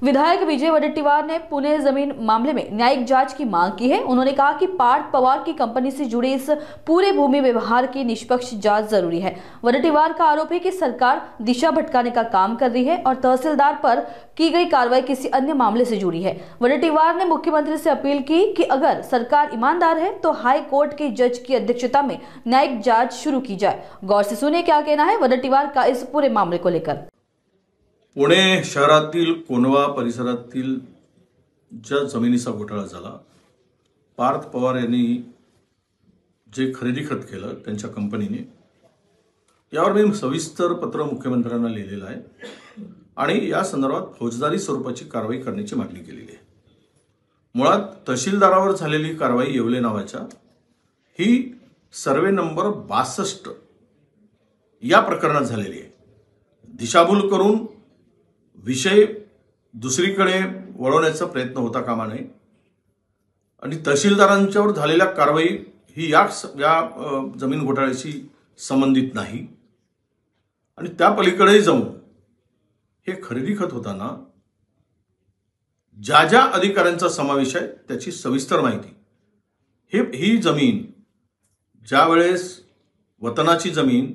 विधायक विजय वडेट्टीवार ने पुणे जमीन मामले में न्यायिक जांच की मांग की है। उन्होंने कहा कि पार्थ पवार की कंपनी से जुड़े इस पूरे भूमि व्यवहार की निष्पक्ष जांच जरूरी है। वडेट्टीवार का आरोप है कि सरकार दिशा भटकाने का काम कर रही है और तहसीलदार पर की गई कार्रवाई किसी अन्य मामले से जुड़ी है। वडेट्टीवार ने मुख्यमंत्री से अपील की कि अगर सरकार ईमानदार है तो हाई कोर्ट के जज की अध्यक्षता में न्यायिक जांच शुरू की जाए। गौर से सुनिए क्या कहना है वडेट्टीवार का इस पूरे मामले को लेकर। पुणे शहरातील कोनवा परिसरातील ज्या जमिनीचा घोटाळा झाला, पार्थ पवार यांनी जे खरेदी खत केलं त्यांच्या कंपनीने, यावर मी सविस्तर पत्र मुख्यमंत्र्यांना लिहिलेलं आहे आणि या संदर्भात फौजदारी स्वरूपाची कारवाई करण्याची मागणी केलेली आहे। मुळात तहसीलदारावर झालेली कारवाई येवले नावाच्या ही सर्वे नंबर 62 या प्रकरणात झालेली आहे। दिशाभूल करून विषय दुसरीकडे वळवण्याचा प्रयत्न होता कामा नये आणि तहसीलदारांच्यावर झालेल्या कारवाई ही या जमीन घोटाळ्याशी संबंधित नाही आणि त्या पलीकडे जाऊन हे खरेदी खत होताना ज्या ज्या अधिकाऱ्यांचा समावेश आहे त्याची सविस्तर माहिती। ही जमीन ज्या वेळेस वतनाची जमीन,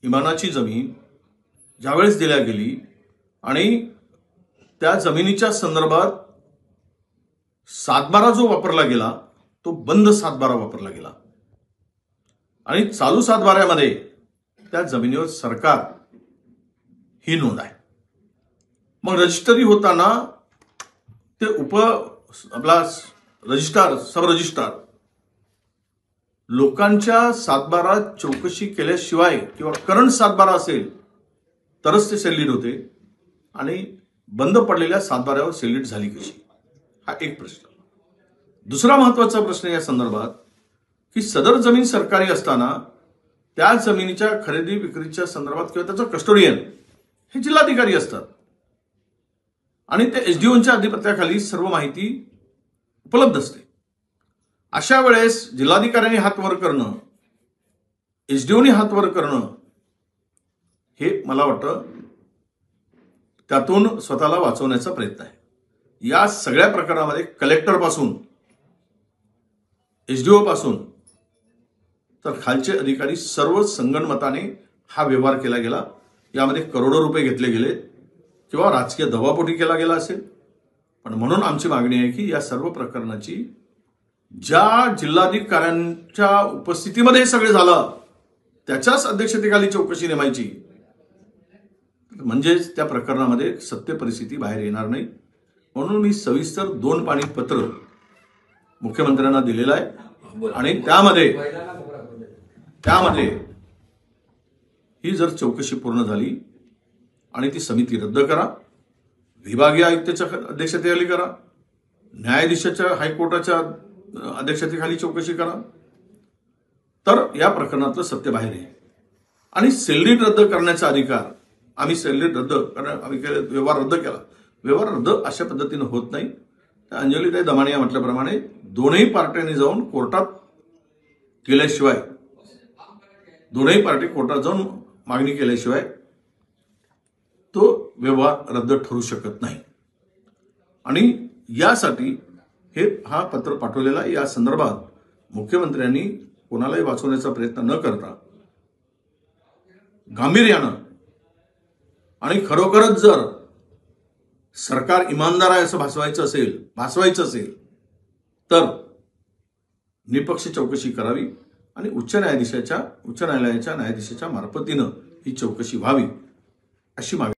इमानाची जमीन ज्या वेळेस दिल्या गेली आणि त्या जमिनीच्या संदर्भात सातबारा जो वापरला गेला तो बंद सातबारा वापरला गेला आणि चालू सातबाऱ्यामध्ये त्या जमिनीवर सरकार ही नोंद आहे। मग रजिस्ट्री होताना ते आपला रजिस्ट्रार, सब रजिस्ट्रार लोकांच्या सातबारा चौकशी केल्याशिवाय किंवा करंट सातबारा असेल तरच ते सेलिड होते आणि बंद पडलेल्या सातबाऱ्यावर सेलिड झाली कशी, हा एक प्रश्न। दुसरा महत्त्वाचा प्रश्न या संदर्भात की सदर जमीन सरकारी असताना त्या जमिनीच्या खरेदी विक्रीच्या संदर्भात किंवा त्याचा कस्टोडियन हे जिल्हाधिकारी असतात आणि ते एसडीओच्या अधिपत्याखाली सर्व माहिती उपलब्ध असते। अशा वेळेस जिल्हाधिकाऱ्यांनी हात वर करणं, एसडीओनी हात वर करणं हे मला वाटतं त्यातून स्वतःला वाचवण्याचा प्रयत्न आहे। या सगळ्या प्रकरणामध्ये कलेक्टर पासून एसडीओ पासून तर खालचे अधिकारी सर्व संगनमताने हा व्यवहार केला गेला। यामध्ये करोडो रुपये घेतले गेले किंवा राजकीय दबावपोटी केला गेला असेल, पण म्हणून आमची मागणी आहे की या सर्व प्रकरणाची ज्या जिल्हाधिकाऱ्यांच्या उपस्थितीमध्ये सगळे झालं त्याच्याच अध्यक्षतेखाली चौकशी नेमायची, म्हणजे त्या प्रकरणामध्ये सत्य परिस्थिती बाहेर येणार नाही। म्हणून मी सविस्तर 2 पानी पत्र मुख्यमंत्र्यांना दिलेलं आहे आणि त्यामध्ये ही जर चौकशी पूर्ण झाली आणि ती समिती रद्द करा, विभागीय आयुक्ताच्या अध्यक्षतेखाली करा, न्यायाधीशाच्या हायकोर्टाच्या अध्यक्षतेखाली चौकशी करा, तर या प्रकरणातलं सत्य बाहेर येईल आणि सेलिड रद्द करण्याचा अधिकार आम्ही सेलिड रद्द कारण आम्ही व्यवहार रद्द केला। व्यवहार रद्द अशा पद्धतीने होत नाही। अंजलीताई दमाने या म्हटल्याप्रमाणे दोन्ही पार्ट्यांनी जाऊन कोर्टात केल्याशिवाय, दोन्ही पार्टी कोर्टात जाऊन मागणी केल्याशिवाय तो व्यवहार रद्द ठरू शकत नाही आणि यासाठी हा पत्र पाठवलेला। या संदर्भात मुख्यमंत्र्यांनी कोणालाही वाचवण्याचा प्रयत्न न करता गांभीर्यानं आणि खरोखरच जर सरकार इमानदार आहे असं भासवायचं असेल तर निपक्ष चौकशी करावी आणि उच्च न्यायालयाच्या न्यायाधीशाच्या मार्फतीनं ही चौकशी व्हावी अशी मागणी